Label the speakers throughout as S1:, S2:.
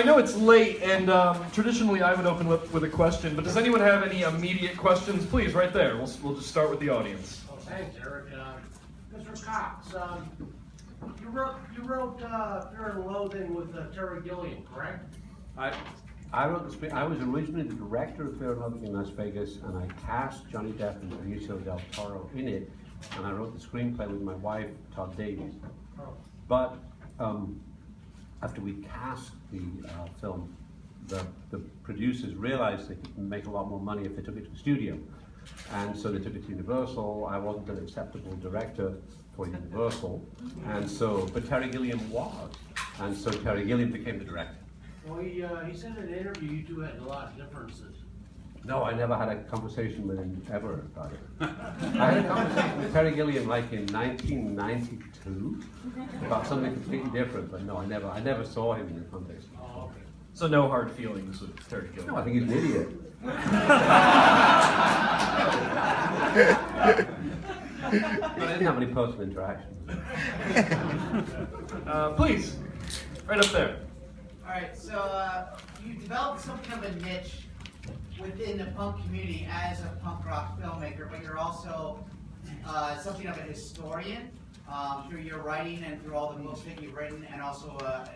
S1: I know it's late, and traditionally I would open with a question, but does anyone have any immediate questions? Please, right there. We'll just start with the audience.
S2: Oh, thanks, Eric. Mr. Cox, you wrote Fear and Loathing with Terry Gilliam, correct?
S3: I wrote the screen. I was originally the director of Fear and Loathing in Las Vegas, and I cast Johnny Depp and Benicio del Toro in it, and I wrote the screenplay with my wife, Todd Davies.
S2: Oh.
S3: But after we cast the film, the producers realized they could make a lot more money if they took it to the studio. And so they took it to Universal. I wasn't an acceptable director for Universal. And so, but Terry Gilliam was. And so Terry Gilliam became the director.
S2: Well, he said in an interview you two had a lot of differences.
S3: No, I never had a conversation with him ever about it. I had a conversation with Terry Gilliam like in 1992 about something completely different, but no, I never saw him in the context.
S2: Oh, okay.
S1: So no hard feelings with Terry Gilliam?
S3: No, I think he's an idiot. But I didn't have any personal interactions.
S1: Please, right up there.
S4: All right, so you developed something of a niche within the punk community as a punk rock filmmaker, but you're also something of a historian through your writing and through all the books that you've written, and also a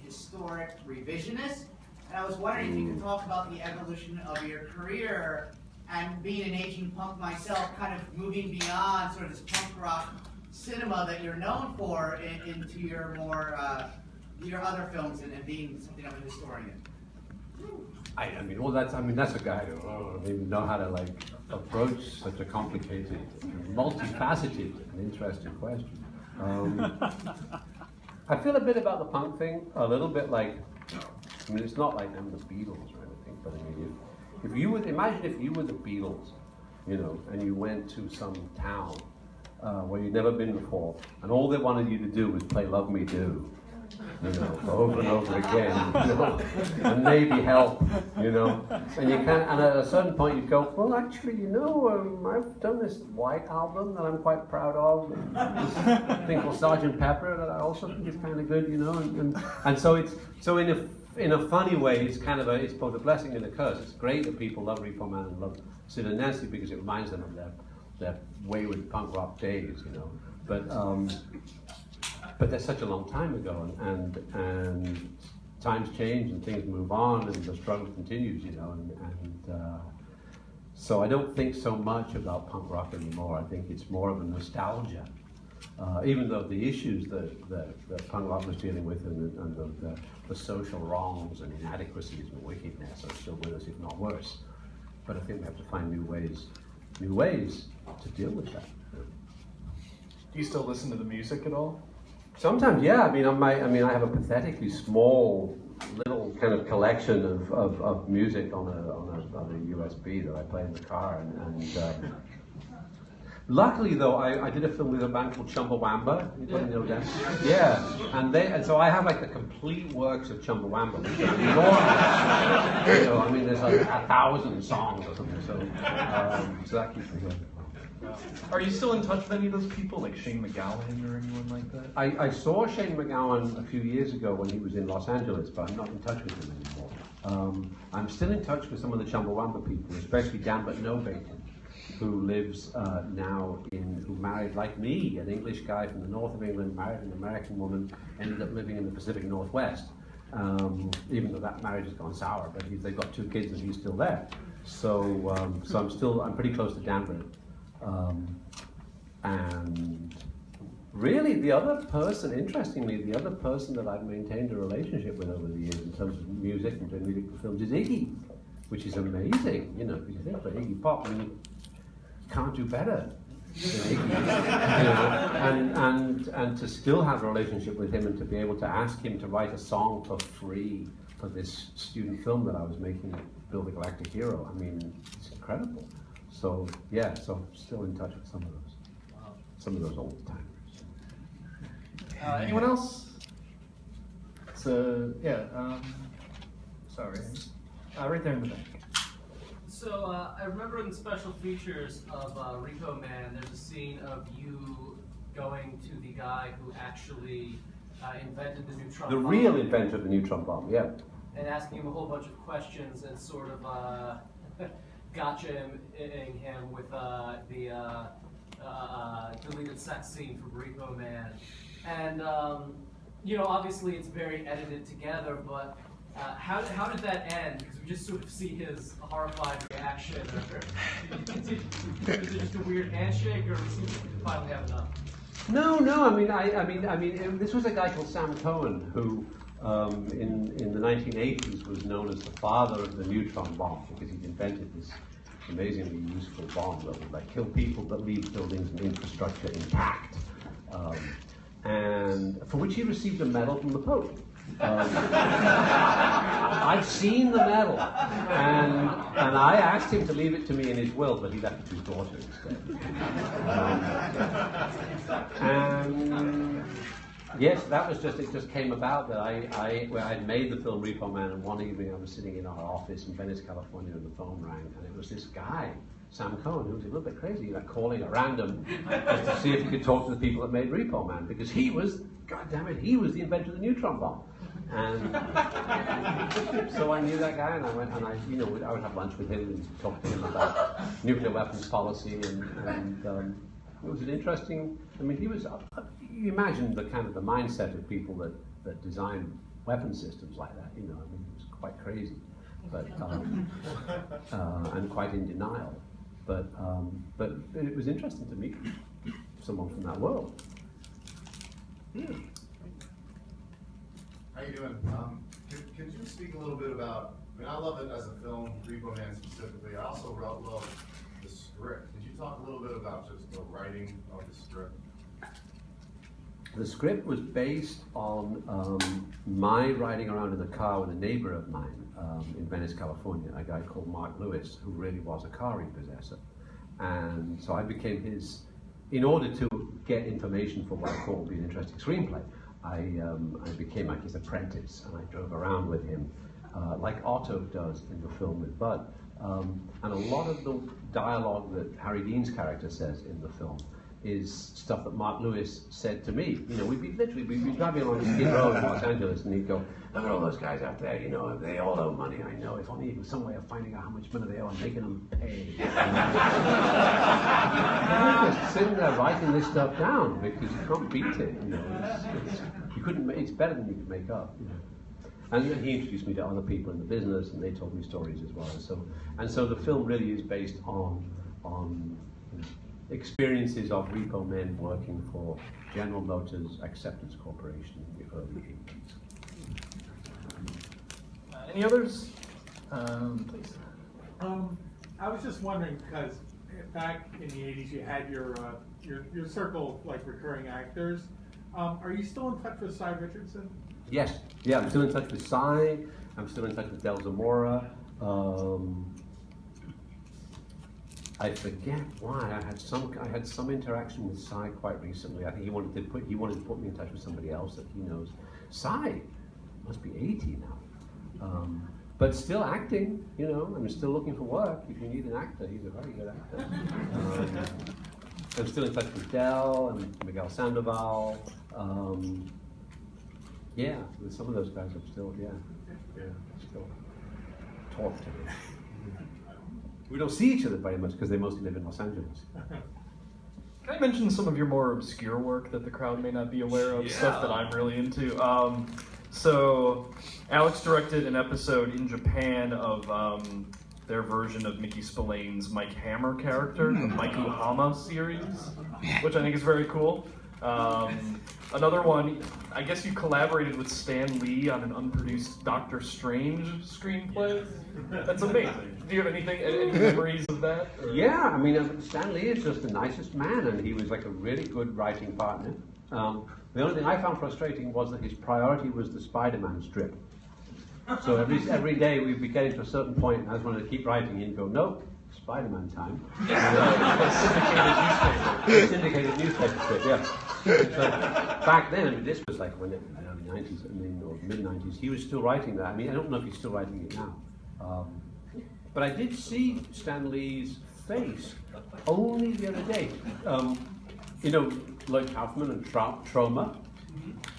S4: historic revisionist. And I was wondering if you could talk about the evolution of your career and being an aging punk myself, kind of moving beyond sort of this punk rock cinema that you're known for into your more your other films and being something of a historian.
S3: I mean, well, that's a guy who doesn't even know how to like approach such a complicated, multifaceted, and interesting question. I feel a bit about the punk thing, a little bit like, I mean, it's not like them the Beatles or anything, but I mean, if you would imagine if you were the Beatles, you know, and you went to some town where you'd never been before, and all they wanted you to do was play "Love Me Do," you know, over and over again, you know, and maybe help, you know, and you can, and at a certain point you go, well, actually, you know, I've done this White album that I'm quite proud of, and this thing called Sgt. Pepper that I also think is kind of good, you know, and so it's so in a funny way, it's kind of it's both a blessing and a curse. It's great that people love Repoman and love Sid and Nancy because it reminds them of their wayward punk rock days, you know, but that's such a long time ago, and times change and things move on, and the struggle continues, you know, and so I don't think so much about punk rock anymore. I think it's more of a nostalgia, even though the issues that punk rock was dealing with and the social wrongs and inadequacies and wickedness are still with us, if not worse. But I think we have to find new ways to deal with that.
S1: Do you still listen to the music at all?
S3: Sometimes, yeah. I mean, I have a pathetically small little kind of collection of music on a USB that I play in the car, and luckily though, I did a film with a band called Chumbawamba. You probably know them. Yeah, and so I have like the complete works of Chumbawamba. Which are enormous. You know, I mean, there's like 1,000 songs or something. So that keeps me going.
S1: Are you still in touch with any of those people, like Shane MacGowan or anyone like that?
S3: I saw Shane MacGowan a few years ago when he was in Los Angeles, but I'm not in touch with him anymore. I'm still in touch with some of the Chumbawamba people, especially Dan But No Bacon, who lives who married, like me, an English guy from the north of England, married an American woman, ended up living in the Pacific Northwest, even though that marriage has gone sour, but they've got 2 kids and he's still there. So I'm pretty close to Danbury. And really the other person that I've maintained a relationship with over the years in terms of music and doing music for films is Iggy, which is amazing, you know, if you think about Iggy Pop, I mean, you can't do better than Iggy, you know, and to still have a relationship with him and to be able to ask him to write a song for free for this student film that I was making, Bill the Galactic Hero, I mean, it's incredible. So yeah, so I'm still in touch with some of those old timers.
S1: Anyone else? So yeah, sorry, right there in the back.
S5: So I remember in the special features of Repoman, there's a scene of you going to the guy who actually invented the neutron
S3: The
S5: bomb.
S3: real inventor of the neutron bomb, yeah.
S5: And asking him a whole bunch of questions and sort of gotcha-ing him with the deleted sex scene from Repoman. And, you know, obviously it's very edited together, but how did that end? Because we just sort of see his horrified reaction. Is it just a weird handshake, or does he finally have enough?
S3: No. I mean, this was a guy called Sam Cohen who, in the 1980s, was known as the father of the neutron bomb because he'd invented this amazingly useful bomb that would like kill people but leave buildings and infrastructure intact, and for which he received a medal from the Pope. I've seen the medal, and I asked him to leave it to me in his will, but he left it to his daughter instead. And yes, that was just, it just came about that I'd made the film Repoman, and one evening I was sitting in our office in Venice, California, and the phone rang, and it was this guy, Sam Cohen, who was a little bit crazy, like calling at random just to see if he could talk to the people that made Repoman, because he was, God damn it, he was the inventor of the neutron bomb. And so I knew that guy, and I went, and I would have lunch with him and talk to him about nuclear weapons policy, and it was an interesting. I mean, he was. You imagine the kind of the mindset of people that design weapon systems like that. You know, I mean, it was quite crazy, but and quite in denial. But it was interesting to meet someone from that world. Yeah.
S6: How you doing? Could you speak a little bit about, I mean, I love it as a film, Repoman specifically. I also love the script. Could you talk a little bit about just the writing of the script?
S3: The script was based on my riding around in the car with a neighbor of mine in Venice, California, a guy called Mark Lewis, who really was a car repossessor. And so I became his, in order to get information for what I thought would be an interesting screenplay, I became like his apprentice, and I drove around with him, like Otto does in the film with Bud. And a lot of the dialogue that Harry Dean's character says in the film is stuff that Mark Lewis said to me. You know, we'd be driving along Skid Row in Los Angeles, and he'd go, "Look at all those guys out there. You know, they all owe money. I know. If only there was some way of finding out how much money they owe and making them pay." I'm just sitting there writing this stuff down because you can't beat it. You know, you couldn't. It's better than you could make up. You know. And then he introduced me to other people in the business, and they told me stories as well. So the film really is based on experiences of repo men working for General Motors Acceptance Corporation in the early 80s.
S1: Any others? Please.
S7: I was just wondering, because back in the 80s you had your circle of like recurring actors. Are you still in touch with Cy Richardson?
S3: Yes, yeah, I'm still in touch with Cy. I'm still in touch with Del Zamora. I forget why. I had some interaction with Cy quite recently. I think he wanted to put me in touch with somebody else that he knows. Cy must be 80 now, but still acting. You know, I'm still looking for work. If you need an actor, he's a very good actor. I'm still in touch with Del and Miguel Sandoval. Yeah, with some of those guys, I'm still still talk to them. We don't see each other very much because they mostly live in Los Angeles.
S1: Can I mention some of your more obscure work that the crowd may not be aware of, stuff that I'm really into? So, Alex directed an episode in Japan of their version of Mickey Spillane's Mike Hammer character, the Maiku Hama series, which I think is very cool. Another one, I guess you collaborated with Stan Lee on an unproduced Doctor Strange screenplay. That's amazing. Do you have any memories of that? Or?
S3: Yeah, I mean, Stan Lee is just the nicest man, and he was like a really good writing partner. The only thing I found frustrating was that his priority was the Spider-Man strip. So every day we'd be getting to a certain point, and I just wanted to keep writing, and he'd go, "Nope, Spider-Man time." Syndicated newspaper strip, yeah. So back then, I mean, this was like when in the early 90s, I mean, or mid-90s, he was still writing that. I mean, I don't know if he's still writing it now. But I did see Stan Lee's face only the other day. You know, Lloyd Kaufman and Troma.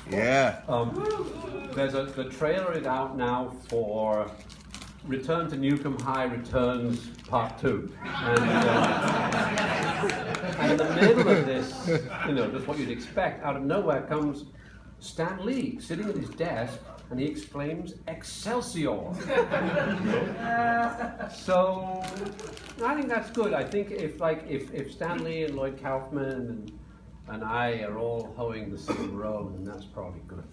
S8: Yeah.
S3: The trailer is out now for Return to Newcomb High Returns Part 2. And in the middle of this, just what you'd expect, out of nowhere comes Stan Lee sitting at his desk and he exclaims, "Excelsior!" So I think that's good. I think if Stan Lee and Lloyd Kaufman and I are all hoeing the same road, then that's probably good.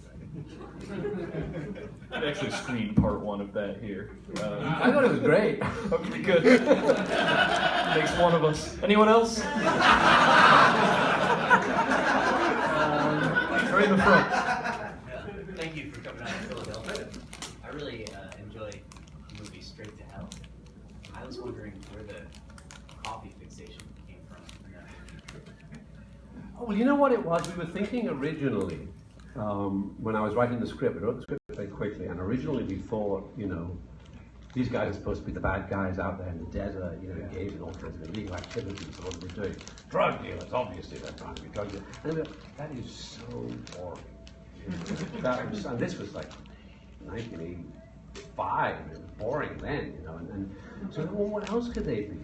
S1: I actually screened part 1 of that here.
S3: I thought it was great.
S1: Okay, good. Makes one of us. Anyone else? Right in the front.
S9: Thank you for coming out to Philadelphia. I really enjoy the movie Straight to Hell. I was wondering where the coffee fixation came from.
S3: Oh, well, you know what it was? We were thinking originally, when I was writing the script, I wrote the script very quickly, and originally we thought, these guys are supposed to be the bad guys out there in the desert, engaged in all kinds of illegal activities. So what are they doing? Drug dealers, obviously they're trying to be drug dealers. And we thought, that is so boring. And this was like 1985, it was boring then, and so well, what else could they be,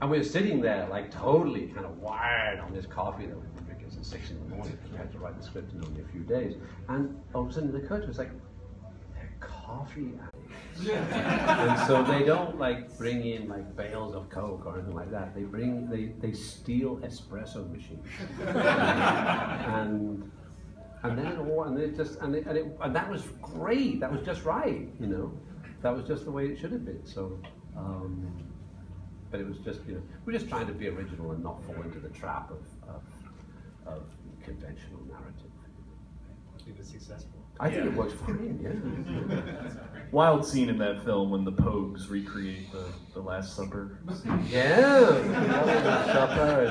S3: And we were sitting there like totally kind of wired on this coffee that we were drinking at 6 in the morning. We had to write the script in only a few days. And all of a sudden it occurred to us like, they're coffee addicts. And so they don't bring in bales of Coke or anything like that. They steal espresso machines. and then that was great. That was just right, That was just the way it should have been. So but it was just, we're just trying to be original and not fall into the trap of conventional narrative.
S9: It was successful.
S3: I think it works fine, yeah.
S1: Wild scene in that film when the Pogues recreate the Last Supper.
S3: Yeah, the Last Supper,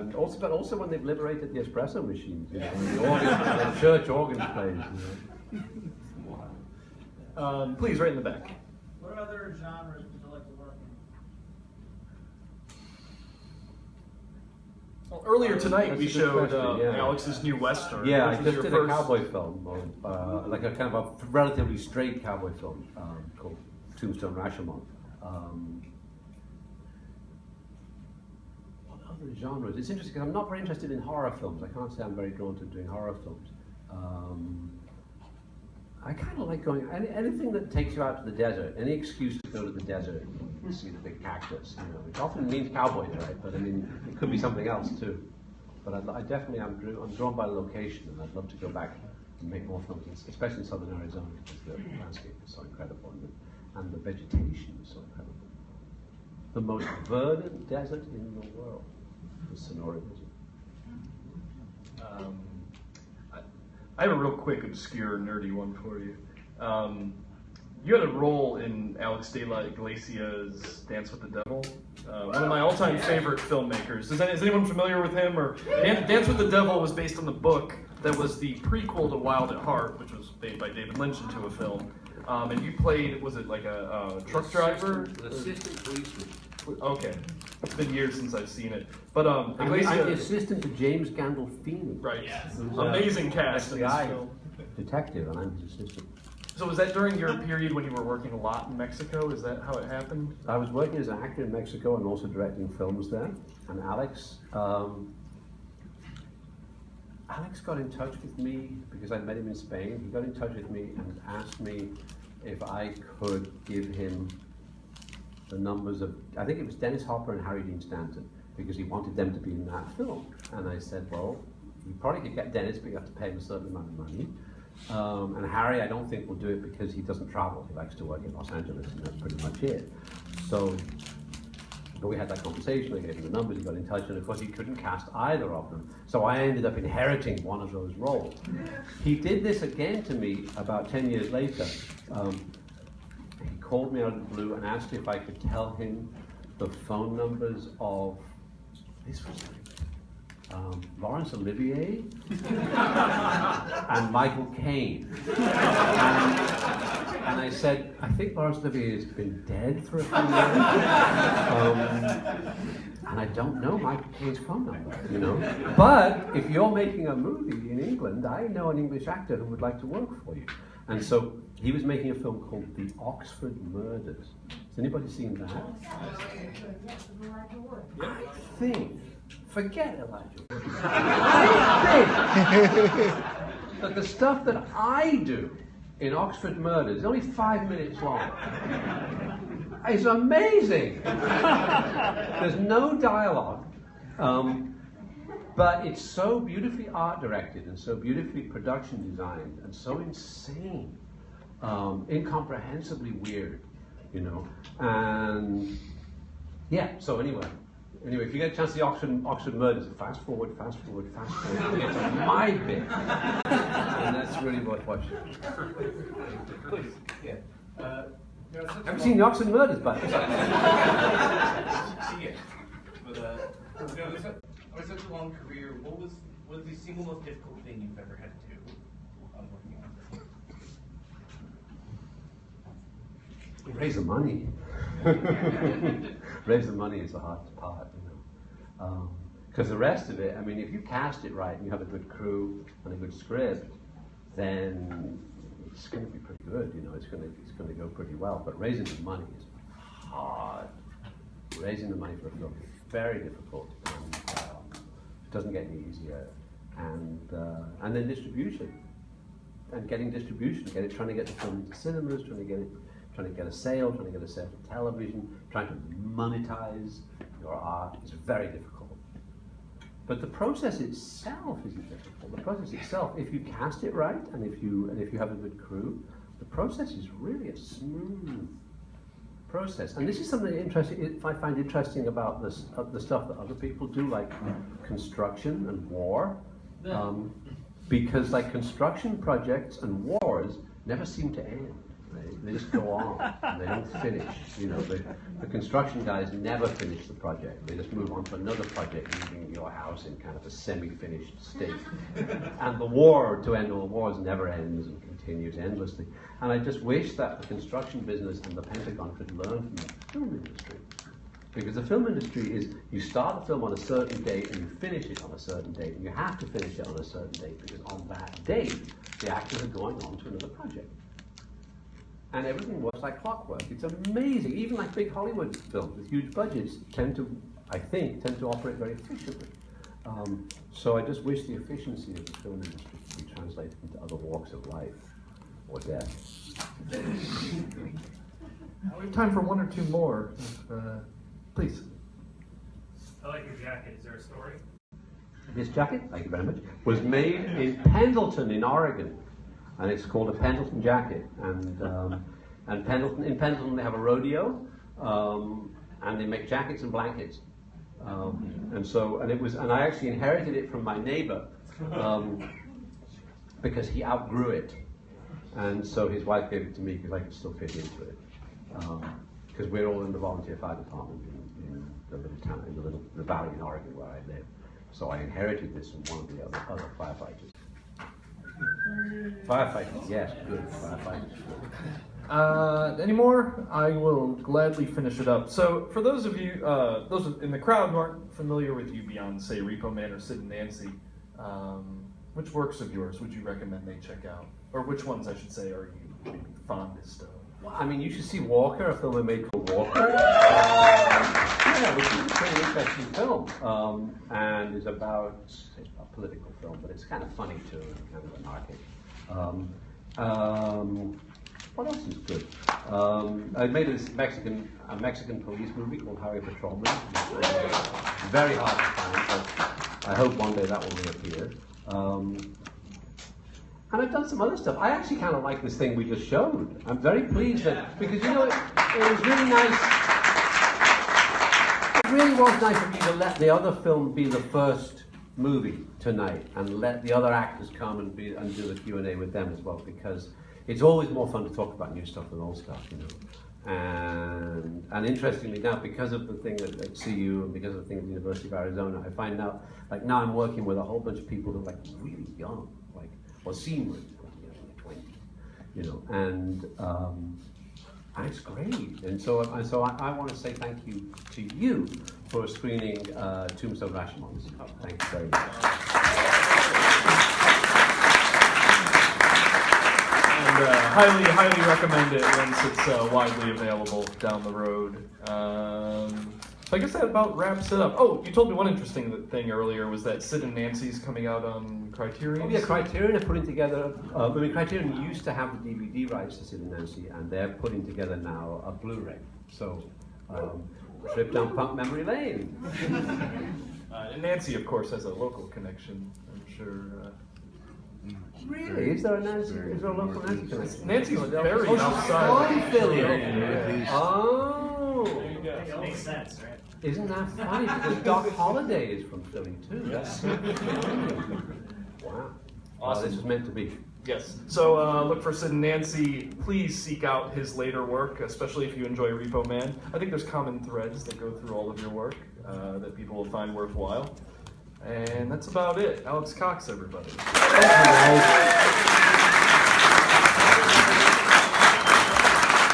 S3: and also when they've liberated the espresso machines, and the church organ plays.
S1: Please, right in the back.
S2: What other genres would you like to work in?
S1: Well, earlier tonight
S3: That's
S1: we
S3: a good
S1: showed
S3: question, yeah.
S1: Alex's new Western.
S3: Yeah, I
S1: which was
S3: just
S1: your
S3: did
S1: first...
S3: a cowboy film, like a kind of a relatively straight cowboy film called Tombstone Rashomon. What other genres? It's interesting because I'm not very interested in horror films. I can't say I'm very drawn to doing horror films. I kind of like going, anything that takes you out to the desert, any excuse to go to the desert and see the big cactus, which often means cowboys, right? But I mean, it could be something else too. But I definitely, I'm drawn by the location, and I'd love to go back and make more films, especially in southern Arizona, because the landscape is so incredible, and the vegetation is so incredible. The most verdant desert in the world, the Sonora Desert.
S1: I have a real quick, obscure, nerdy one for you. You had a role in Alex de la Iglesia's Dance with the Devil, one of my all-time favorite filmmakers. Is anyone familiar with him? Or Dance with the Devil was based on the book that was the prequel to Wild at Heart, which was made by David Lynch into a film. And you played, was it like a truck driver?
S3: Assistant policeman.
S1: Okay, it's been years since I've seen it. But
S3: I'm
S1: Iglesia,
S3: the assistant to James Gandolfini.
S1: right?
S9: Yes.
S3: Who's,
S1: Amazing cast in this
S3: FBI
S1: film.
S3: detective, and I'm his assistant.
S1: So was that during your period when you were working a lot in Mexico? Is that how it happened?
S3: I was working as an actor in Mexico and also directing films there. And Alex got in touch with me because I met him in Spain. He got in touch with me and asked me if I could give him the numbers of, I think it was Dennis Hopper and Harry Dean Stanton, because he wanted them to be in that film. And I said, well, you probably could get Dennis, but you have to pay him a certain amount of money. And Harry, I don't think will do it because he doesn't travel. He likes to work in Los Angeles, and that's pretty much it. So, but we had that conversation, I gave him the numbers, he got in touch, and of course he couldn't cast either of them. So I ended up inheriting one of those roles. He did this again to me about 10 years later. He called me out of the blue and asked if I could tell him the phone numbers of, this was Laurence Olivier and Michael Caine. And I said, I think Laurence Olivier has been dead for a few years. And I I don't know Michael Caine's phone number, you know. But if you're making a movie in England, I know an English actor who would like to work for you. And so he was making a film called The Oxford Murders. Has anybody seen that? I think, forget Elijah. I think that the stuff that I do in Oxford Murders is only 5 minutes long. It's amazing. There's no dialogue, but it's so beautifully art directed and so beautifully production designed and so insane, incomprehensibly weird, you know. And yeah, so anyway, if you get a chance to see Oxford Murders, fast forward, you get to my bit, and that's really worth watching.
S8: Please, yeah.
S3: Have you seen the Oxford Murders, but
S8: See it. But over such a long career, what was the single most difficult thing you've ever had to do working on?
S3: raise the money. Raise the money is the hardest part, you know. Because the rest of it, I mean, if you cast it right and you have a good crew and a good script, then it's going to be pretty good, you know. It's going to go pretty well. But raising the money is hard. Raising the money for a film is very difficult, and it doesn't get any easier. And then distribution, and getting distribution, trying to get the film into cinemas, trying to get a sale, trying to get a sale for television, trying to monetize your art is very difficult. But the process itself isn't difficult. The process itself, if you cast it right and if you have a good crew, the process is really a smooth process. And this is something interesting. I find interesting about this, the stuff that other people do, like construction and war, because like construction projects and wars never seem to end. They just go on, and they don't finish. You know, the construction guys never finish the project. They just move on to another project, leaving your house in kind of a semi-finished state. And the war, to end all wars, never ends and continues endlessly. And I just wish that the construction business and the Pentagon could learn from the film industry. Because the film industry is, you start the film on a certain date and you finish it on a certain date. And you have to finish it on a certain date because on that date, the actors are going on to another project. And everything works like clockwork. It's amazing. Even like big Hollywood films with huge budgets tend to operate very efficiently. So I just wish the efficiency of the film industry could be translated into other walks of life or death.
S1: We have time for one or two more. Please.
S10: I like your jacket. Is there a story?
S3: This jacket, thank you very much, was made in Pendleton in Oregon. And it's called a Pendleton jacket. And in Pendleton they have a rodeo, and they make jackets and blankets. And I actually inherited it from my neighbor because he outgrew it, and so his wife gave it to me because I could still fit into it. Because we're all in the volunteer fire department in the little town, in the valley in Oregon where I live. So I inherited this from one of the other firefighters. Firefighters, yes, good firefighters.
S1: Any more? I will gladly finish it up. So, for those of you, those in the crowd who aren't familiar with you beyond, say, Repoman or Sid and Nancy, which works of yours would you recommend they check out? Or which ones, I should say, are you fondest of?
S3: Well, I mean, you should see Walker, a film I made called Walker. Yeah, which is a pretty interesting film. And it's about a political film, but it's kind of funny too, and kind of anarchic. What else is good? I made a Mexican police movie called Highway Patrolman. Very hard to find, but I hope one day that will reappear. And I've done some other stuff. I actually kind of like this thing we just showed. I'm very pleased that, because you know, it was really nice. It really was nice for me to let the other film be the first movie tonight, and let the other actors come and do the Q&A with them as well, because it's always more fun to talk about new stuff than old stuff, you know. And interestingly now, because of the thing at CU and because of the thing at the University of Arizona, I find now, like now I'm working with a whole bunch of people who are like really young, like, or seem really young, like 20, you know, and And it's great. And so I want to say thank you to you for screening Tombstone Rashomons. Thank you very much.
S1: And highly recommend it once it's widely available down the road. So I guess that about wraps it up. Oh, you told me one interesting thing earlier was that Sid and Nancy's coming out on Criterion.
S3: Oh yeah, Criterion are putting together. Criterion used to have the DVD rights to Sid and Nancy, and they're putting together now a Blu-ray. So, trip down Punk Memory Lane.
S1: And Nancy, of course, has a local connection. I'm sure.
S3: Really? Is there a Nancy? Is there a local Nancy connection?
S1: Nancy's very
S3: Oh,
S1: outside.
S3: she's from Philly.
S1: Yeah.
S3: Oh.
S10: There you go.
S9: Makes sense, right?
S3: Isn't that funny? Because Doc Holliday is from Philly too.
S1: Yes.
S3: Wow.
S1: Awesome.
S3: This was meant to be.
S1: Yes. So look for Sid and Nancy. Please seek out his later work, especially if you enjoy Repo-Man. I think there's common threads that go through all of your work that people will find worthwhile. And that's about it. Alex Cox, everybody.
S3: Thank you, guys.